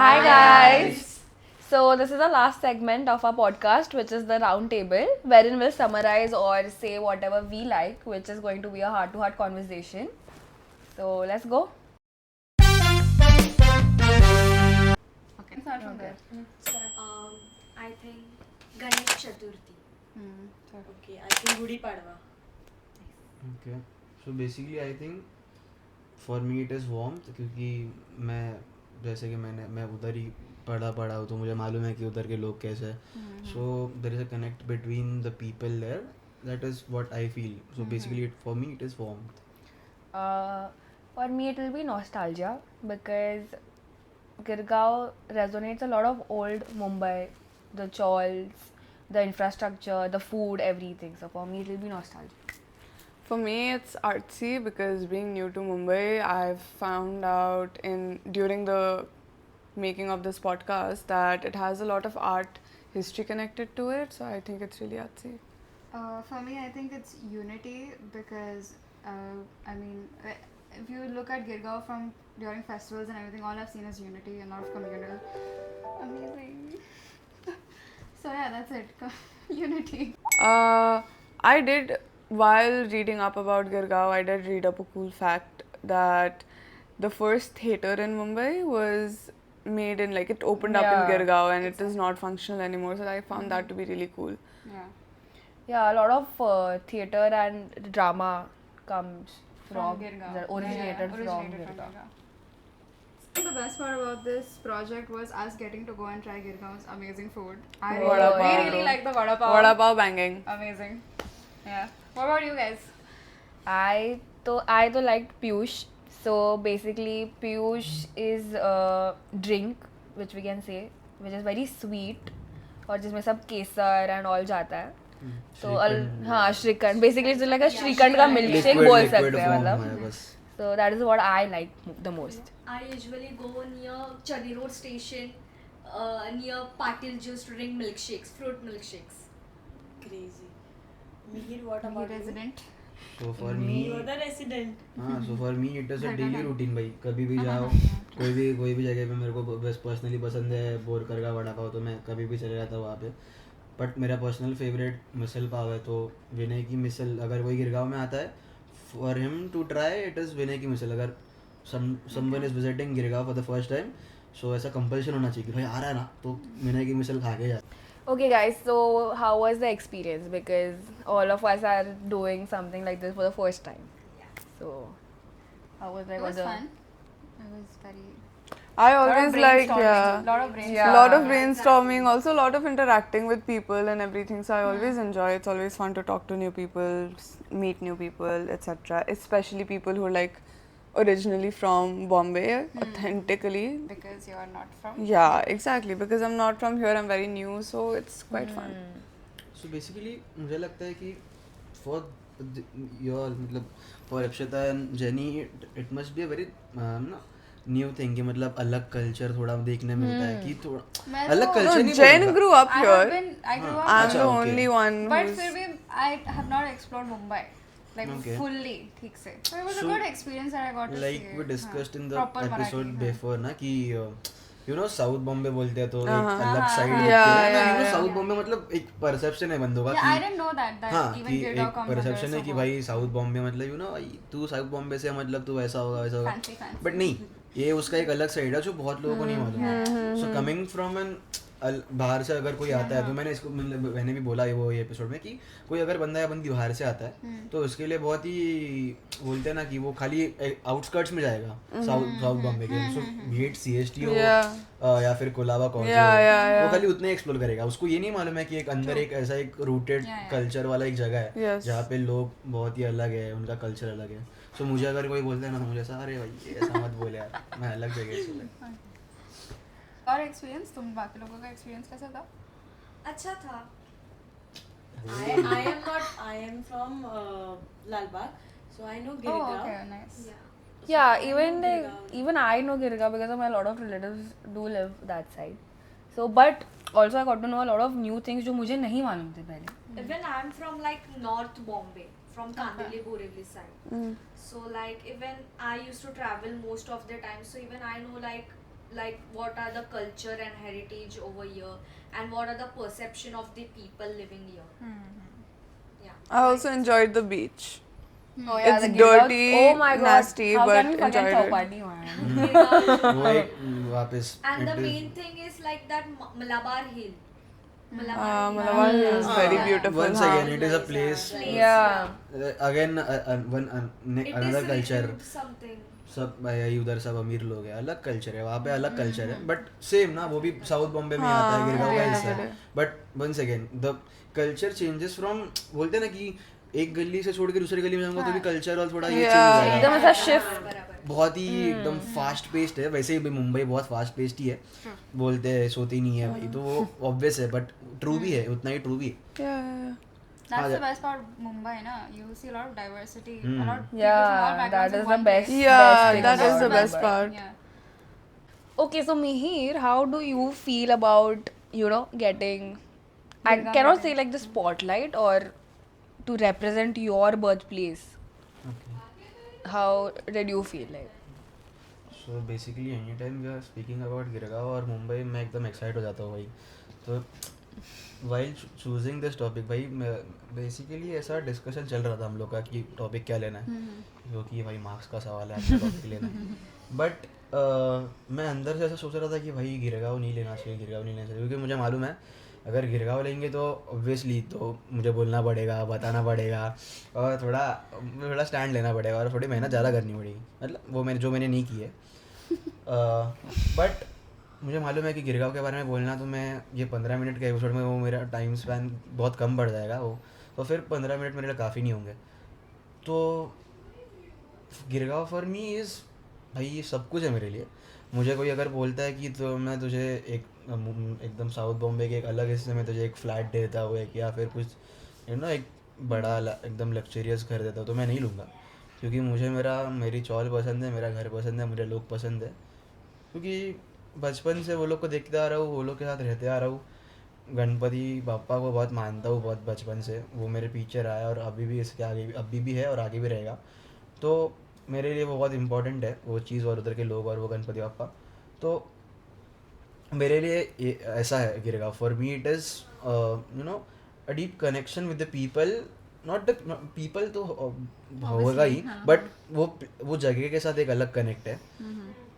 Hi guys. So this is the last segment of our podcast, which is the round table, wherein we'll summarize or say whatever we like, which is going to be a heart-to-heart conversation. So let's go. Okay. Start from there. I think Ganesh Chaturthi. Okay, I think Gudi Padwa. Okay. So basically I think for me it is warmth क्योंकि मैं जैसे कि मैं उधर ही पढ़ा हूँ तो मुझे मालूम है कि उधर के लोग कैसे हैं. So there is a connect between the people there. That is what I feel. So basically for me it is warmth. For me, it will be nostalgia because Girgaon resonates a lot of old Mumbai, the chawls, the infrastructure, the food, everything. So for me, it will be nostalgia. For me, it's artsy because being new to Mumbai, I've found out during the making of this podcast that it has a lot of art history connected to it. So I think it's really artsy. For me, I think it's unity because if you look at Girgaon from during festivals and everything, all I've seen is unity and a lot of communal. Amazing. So yeah, that's it. Unity. I did, while reading up about Girgaon, I did read up a cool fact that the first theatre in Mumbai was made in, like, it opened up in Yeah. Girgaon and it is not functional anymore. So I found that to be really cool. Yeah. Yeah, a lot of theatre and drama comes from Girgaon. originated from Originated Girgaon. I think the best part about this project was us getting to go and try Girgaon's amazing food. I Vada pav. we really like the vada pav. Vada pav banging. Amazing. Yeah. What about you guys? I तो liked Piyush. So basically, Piyush is a drink which we can say, which is very sweet और जिसमें सब केसर and all जाता है. तो हाँ shrikhand. Basically it's like a shrikhand का milkshake बोल सकते हैं मतलब. So that is what I like the most. I usually go near Chani Road station, near Patil Juice to drink milkshakes, fruit milkshakes. Crazy. Mihir, what Be about you? resident. So for me You're the resident. हाँ, so for me it is a daily routine भाई. कभी भी जाओ कोई भी जगह पे मेरे को बस पर्सनली पसंद है बोरकर का वड़ा पाव तो मैं कभी भी चले जाता हूँ वहाँ पे. बट मेरा पर्सनल फेवरेट मिसल पाव है तो विनय की मिसल. अगर कोई गिरगांव में आता है for him to try it is Vinay की मिसल. अगर someone is visiting Girgaon for the first time so ऐसा कंपल्शन होना चाहिए कि भाई आ रहा है ना तो विनय की मिसल खा के जा. Okay guys, so how was the experience? Because all of us are doing something like this for the first time. So how was It was fun. It was very. I always like, yeah. Lot of brainstorming. Yeah. Lot of brainstorming, also a lot of interacting with people and everything. So I always enjoy. It's always fun to talk to new people, meet new people, etc. Especially people who are like originally from Bombay, authentically. Because you are not from. Yeah, exactly. Because I'm not from here, I'm very new, so it's quite fun. So basically मुझे लगता है कि for your मतलब for Akshata and jenny it must be a very ना new thing कि मतलब अलग culture थोड़ा देखने मिलता है कि थोड़ा मैं अलग तो- कल्चर No, नहीं Jen बोलूँगा. grew up I here. have been. I grew up. I'm अच्छा, the okay. only one But who's... फिर भी I have not explored Mumbai like Okay. fully ठीक से. So it was a So, good experience that I got to like see. we discussed in the Proper episode Marathi, before ना कि you know south Bombay बोलते हैं तो एक हाँ, अलग साइड हाँ, दिखती है ना. yeah, you know yeah, south Bombay मतलब एक परसेप्शन है बंदों का Yeah, I कि didn't know that हाँ even कि Girgaon एक comes under परसेप्शन है कि so भाई साउथ बॉम्बे मतलब यू नो तू साउथ बॉम्बे से मतलब तू वैसा होगा fancy. बट नहीं ये उसका एक अलग साइड है जो बहुत लोगों को नहीं मालूम. सो कमिंग फ्रॉम एन बाहर से अगर कोई आता है तो मैंने इसको मतलब मैंने भी बोला ये एपिसोड में कि कोई अगर बंदा या बंदी बाहर से आता है तो उसके लिए बहुत ही बोलते हैं ना कि वो खाली आउटस्कर्ट्स में जाएगा साउथ बॉम्बे के. सो गेट CST हो या फिर कोलाबा कॉलेज हो वो खाली उतने एक्सप्लोर करेगा. उसको ये नहीं मालूम है कि एक अंदर एक ऐसा एक रूटेड कल्चर वाला एक जगह है Yes. जहाँ पे लोग बहुत ही अलग है उनका कल्चर अलग है. सो मुझे अगर कोई बोलता है ना तो मुझे ऐसा अरे भाई ऐसा मत बोले यार मैं अलग जगह से हूँ. और एक्सपीरियंस तुम बाकी लोगों का एक्सपीरियंस कैसा था? अच्छा था. I am from Lal Bagh, so I know Oh, Girgaon. okay, nice. Yeah, So I even know they, Girgaon. even I know Girgaon because of my lot of relatives do live that side. So but also I got to know a lot of new things जो मुझे नहीं मालूम थे पहले. Even I'm from like North Bombay, from Kandivali Borivali side. So like even I used to travel most of the time. So even I know like like what are the culture and heritage over here, and what are the perception of the people living here. Yeah. I also enjoyed the beach. Oh yeah, It's the Gilgal- dirty, oh my god, nasty, how but can we forget enjoyed it. Chowpatty, man? वो एक वापस And the it is- main thing is like that Malabar Hill. Malabar Hill is very beautiful. Once हाँ. again, it is a place. Yeah. Again, It another is culture. renewed something. सब भाई उधर सब अमीर लोग हैं, अलग कल्चर है वहाँ पे, अलग कल्चर है, बट सेम ना, वो भी साउथ बॉम्बे में आता है, गिरगांव का हिस्सा है, but once again the culture changes from, बोलते हैं ना कि एक गली से छोड़ के दूसरी गली में जाऊंगा तो भी कल्चर और थोड़ा ये चेंज हो एकदम जाएगा, ऐसा शिफ्ट, बहुत ही एकदम फास्ट पेस्ड है, वैसे ही मुंबई बहुत फास्ट पेस्ड ही है, बोलते हैं सोती नहीं है भाई, तो वो ऑब्वियस है, बट ट्रू भी है, उतना ही ट्रू भी है। Yeah. That's the best part of Mumbai, na? You see a lot of diversity, a lot of people from all yeah, backgrounds that in is the one best. place. Yeah, thing that is about the best Mumbai. part. Yeah. Okay, so Mihir, how do you feel about, you know, getting, I Gurgaon cannot say getting. like the spotlight or to represent your birthplace? How did you feel like? So basically any time we are speaking about Girgaon और मुंबई, मैं एकदम excite हो जाता हूँ भाई, तो while choosing this topic भाई basically ऐसा डिस्कशन चल रहा था हम लोग का कि टॉपिक क्या लेना है, क्योंकि भाई मार्क्स का सवाल है, अच्छा टॉपिक लेना है, बट मैं अंदर से ऐसा सोच रहा था कि भाई गिरगांव नहीं लेना चाहिए, गिरगांव नहीं लेना चाहिए, क्योंकि मुझे मालूम है अगर गिरगांव लेंगे तो ऑब्वियसली तो मुझे बोलना पड़ेगा, बताना पड़ेगा, और थोड़ा स्टैंड लेना पड़ेगा, और थोड़ी मेहनत ज़्यादा करनी पड़ेगी, मतलब वो मैंने नहीं की है, बट मुझे मालूम है कि गिरगांव के बारे में बोलना तो मैं ये 15 मिनट के एपिसोड में वो मेरा टाइम स्पैन बहुत कम बढ़ जाएगा, वो तो फिर 15 मिनट मेरे लिए काफ़ी नहीं होंगे, तो गिरगांव फॉर मी इज़ भाई ये सब कुछ है मेरे लिए। मुझे कोई अगर बोलता है कि तो मैं तुझे एकदम साउथ बॉम्बे के एक अलग हिस्से में तुझे एक फ्लैट देता हूँ एक, या फिर कुछ एक बड़ा एकदम लग्जरियस घर देता हूँ, तो मैं नहीं लूँगा, क्योंकि मुझे मेरी चौल पसंद है, मेरा घर पसंद है, मुझे लोग पसंद है, क्योंकि बचपन से वो लोग को देखते आ रहा हूँ, वो लोग के साथ रहते आ रहा हूँ, गणपति बापा को बहुत मानता हूँ, बहुत बचपन से वो मेरे पीछे रहा है और अभी भी इसके आगे अभी भी है और आगे भी रहेगा, तो मेरे लिए वो बहुत इम्पोर्टेंट है वो चीज़, और उधर के लोग और वो गणपति बापा, तो मेरे लिए ऐसा है Girgaon. For me it is a deep connection with the people, not the people तो होगा ही, बट वो जगह के साथ एक अलग कनेक्ट है,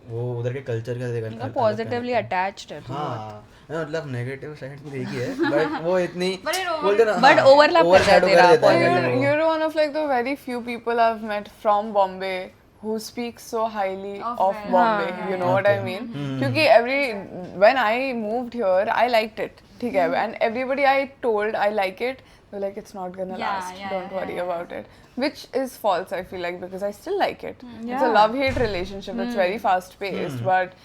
वो उधर के कल्चर के साथ एक पॉजिटिवली अटैच्ड है। हाँ मतलब नेगेटिव साइड भी देखी है, बट वो इतनी But it बोलते ना, but overlap करता है तेरा You're one of like the very few people I've met from Bombay who speaks so highly of Bombay. You know what I mean? Because when I moved here, I liked it. ठीक है, and everybody I told I like it, they're like it's not gonna last. Don't worry about it. Which is false, I feel like, because I still like it. It's a love-hate relationship. It's very fast-paced, but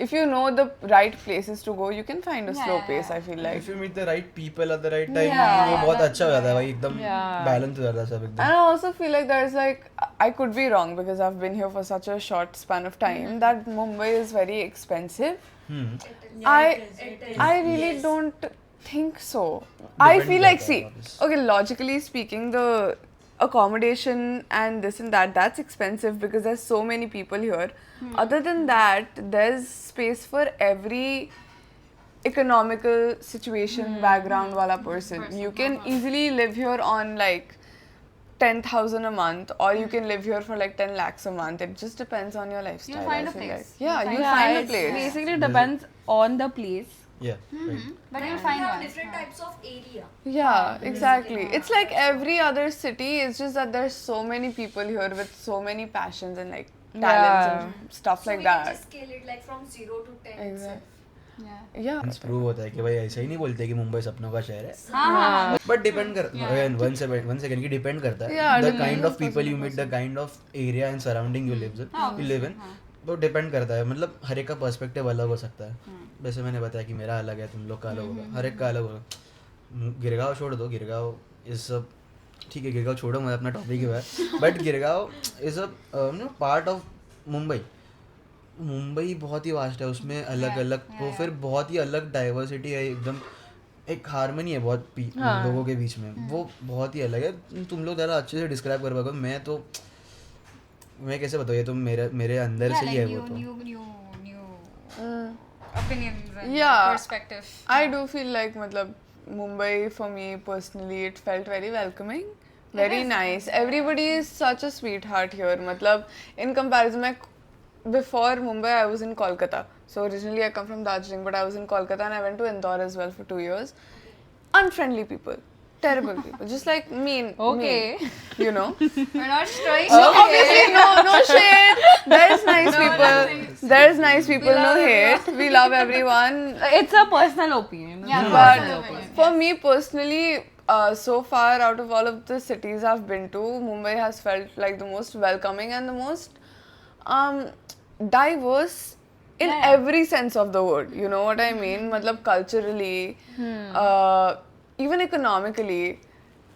if you know the right places to go, you can find a slow pace. I feel like. If you meet the right people at the right time, वो बहुत अच्छा हो जाता है भाई, एकदम balance हो जाता है सब एकदम। And I also feel like there's like, I could be wrong because I've been here for such a short span of time, that Mumbai is very expensive. I really don't think so. I feel like, see, okay, logically speaking, the accommodation and this and that's expensive because there's so many people here. Other than that, there's space for every economical situation background wala person. You can easily live here on like 10,000 a month, or you can live here for like 10 lakhs a month. It just depends on your lifestyle. You'll find I a feel place. like. Yeah, you'll find a place. Basically depends on the place. Yeah, right. But you'll We find have one. different types of area. Yeah, exactly. It's like every other city. It's just that there's so many people here with so many passions and like talents and stuff So like we can that. just scale it like from 0 to 10. Exactly. Yeah. Yeah. Prove होता है कि भाई ऐसा ही नहीं बोलते कि मुंबई सपनों का शहर है, हाँ. बट डिपेंड कर वन सेकंड की डिपेंड करता है Yeah, the depends kind of on people you person meet, the kind of area and surrounding you live in, तो डिपेंड करता है, मतलब हर एक का पर्सपेक्टिव अलग हो सकता है। वैसे मैंने बताया कि मेरा अलग है, तुम लोग का अलग होगा, हर एक का अलग होगा। गिरगांव छोड़ दो, गिरगांव इज सब ठीक है, गिरगांव छोड़ो, मैं अपना टॉपिक ही है, but Girgaon is a part of Mumbai. Mumbai बहुत ही वास्ट है, उसमें अलग अलग तो फिर बहुत ही अलग डाइवर्सिटी है, एकदम एक हार्मनी है बहुत लोगों के बीच में, वो बहुत ही अलग है। तुम लोग ज़रा अच्छे से डिस्क्राइब कर पाओगे, मैं कैसे बताऊँ, ये तो मेरे अंदर से ही है वो तो। New opinions and Yeah. perspective. I do feel like matlab, Mumbai for me personally it felt very welcoming, very nice. Everybody is such a sweetheart here. Matlab, in comparison, before Mumbai I was in Kolkata. So originally I come from Darjeeling, but I was in Kolkata and I went to Indore as well for 2 years. Unfriendly people, terrible people, just like mean. You know. We're not showing. So obviously, no shade. There's nice people. There's nice people. No hate. We love everyone. It's a personal opinion. Yeah, But personal opinion. for me personally, so far out of all of the cities I've been to, Mumbai has felt like the most welcoming and the most diverse in every sense of the word. You know what I mean? Matlab culturally, even economically,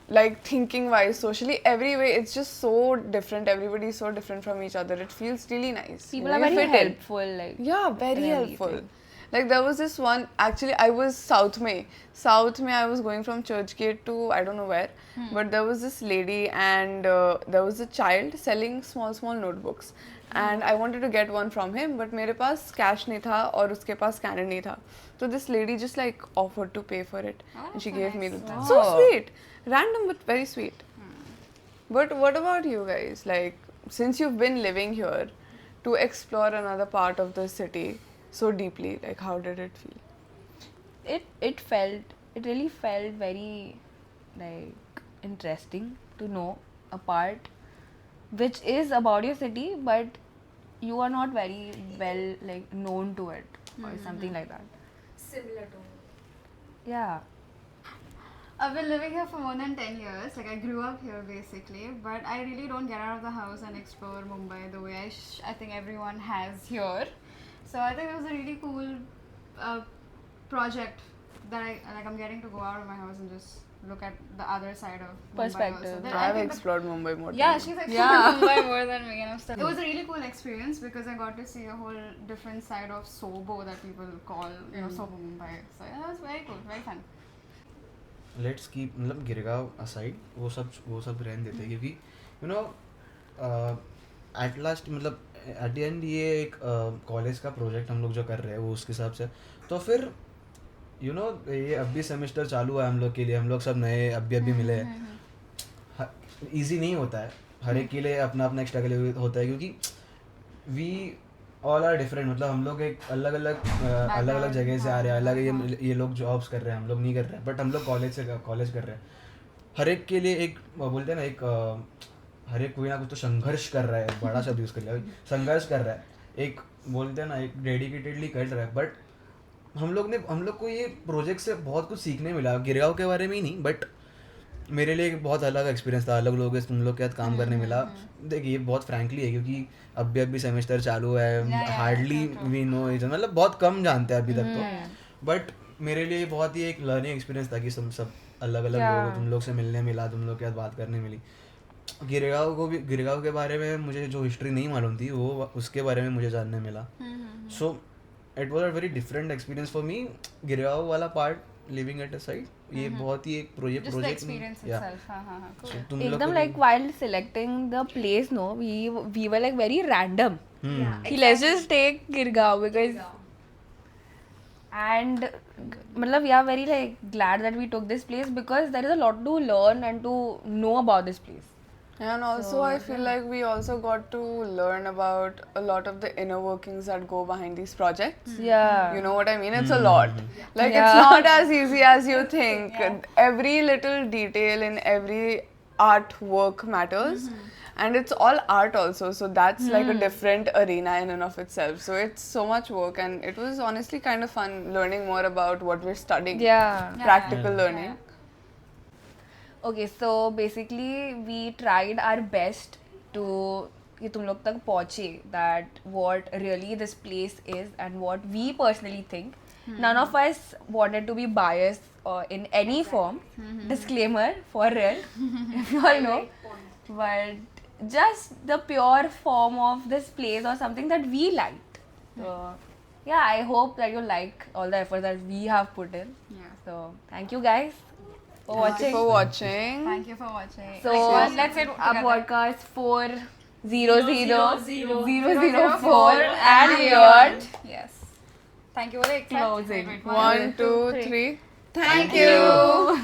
like thinking wise, socially, every way, it's just so different. Everybody's so different from each other. It feels really nice. People You are know, you very fit in. helpful. Like Yeah, very in helpful. everything. Like there was this one, actually I was South May. South May I was going from Churchgate to I don't know where. But there was this lady and there was a child selling small notebooks. And I wanted to get one from him, but मेरे पास cash नहीं था और उसके पास scanner नहीं था. So this lady just like offered to pay for it. And she gave me the so sweet. Random but very sweet. But what about you guys? Like, since you've been living here, to explore another part of the city so deeply, like, how did it feel? it really felt very like interesting to know a part which is about your city, but you are not very well like known to it or something like that. Similar to Yeah. I've been living here for more than 10 years. Like I grew up here basically, but I really don't get out of the house and explore Mumbai the way I think everyone has here. So I think it was a really cool project that I'm getting to go out of my house and just look at the other side of Perspective. Mumbai also. Then I've I think explored Mumbai more. yeah, than she's you. explored Mumbai more than me. And stuff. It was a really cool experience because I got to see a whole different side of Sobo that people call, Sobo Mumbai. So yeah, that was very cool, very fun. Let's keep मतलब Girgaon aside वो सब रहने देते हैं क्योंकि you know at last मतलब at the end ये एक कॉलेज का प्रोजेक्ट हम लोग जो कर रहे हैं वो उसके हिसाब से तो फिर यू नो ये अभी सेमेस्टर चालू है हम लोग के लिए, हम लोग सब नए अभी मिले हैं. ईजी नहीं होता है, हर एक के लिए अपना अपना स्ट्रगल होता है क्योंकि वी ऑल आर डिफरेंट. मतलब हम लोग एक अलग अलग जगह से आ रहे हैं, अलग ये लोग जॉब्स कर रहे हैं, हम लोग नहीं कर रहे हैं, बट हम लोग कॉलेज कर रहे हैं. हर एक के लिए एक बोलते हैं ना एक हर एक कोई ना कुछ तो संघर्ष कर रहा है, बड़ा शब्द यूज़ कर लिया, संघर्ष कर रहा है, एक बोलते हैं ना एक डेडिकेटेडली कर रहा है. बट हम लोग को ये प्रोजेक्ट से बहुत कुछ सीखने मिला. गिरगांव के बारे में ही नहीं, बट मेरे लिए एक बहुत अलग एक्सपीरियंस था, अलग लोगों से तुम लोग के साथ काम करने मिला. देखिए बहुत फ्रैंकली है क्योंकि अभी सेमेस्टर चालू है, हार्डली वी नो इच, मतलब बहुत कम जानते हैं अभी तक तो. बट मेरे लिए बहुत ही एक लर्निंग एक्सपीरियंस था कि सब अलग अलग लोग तुम लोग से मिलने मिला, तुम लोग के साथ बात करने मिली. गिरगांव के बारे में मुझे जो हिस्ट्री नहीं मालूम थी वो उसके बारे में मुझे जानने मिला. So it was a very different experience for me. Girgaon वाला part living at a side ये बहुत ही एक प्रोजेक्ट एकदम like while selecting the place, no, we were like very random. Let's just take Girgaon because and मतलब we are very like glad that we took this place because there is a lot to learn and to know about this place. And also I feel like we also got to learn about a lot of the inner workings that go behind these projects. Yeah. You know what I mean? It's a lot. Like it's not as easy as you think. Every little detail in every artwork matters. And it's all art also, so that's like a different arena in and of itself. So it's so much work, and it was honestly kind of fun learning more about what we're studying. Practical learning. Okay, so basically we tried our best to कि तुम लोग तक पहुँचे that what really this place is and what we personally think. None of us wanted to be biased in any form. Disclaimer for real, if you all know. But just the pure form of this place or something that we liked. So yeah, I hope that you like all the effort that we have put in. So thank you guys for watching. Thank you for watching. So let's say our podcast 400004 and beyond. Yes. Thank you. Closing. One, two, three. Thank you.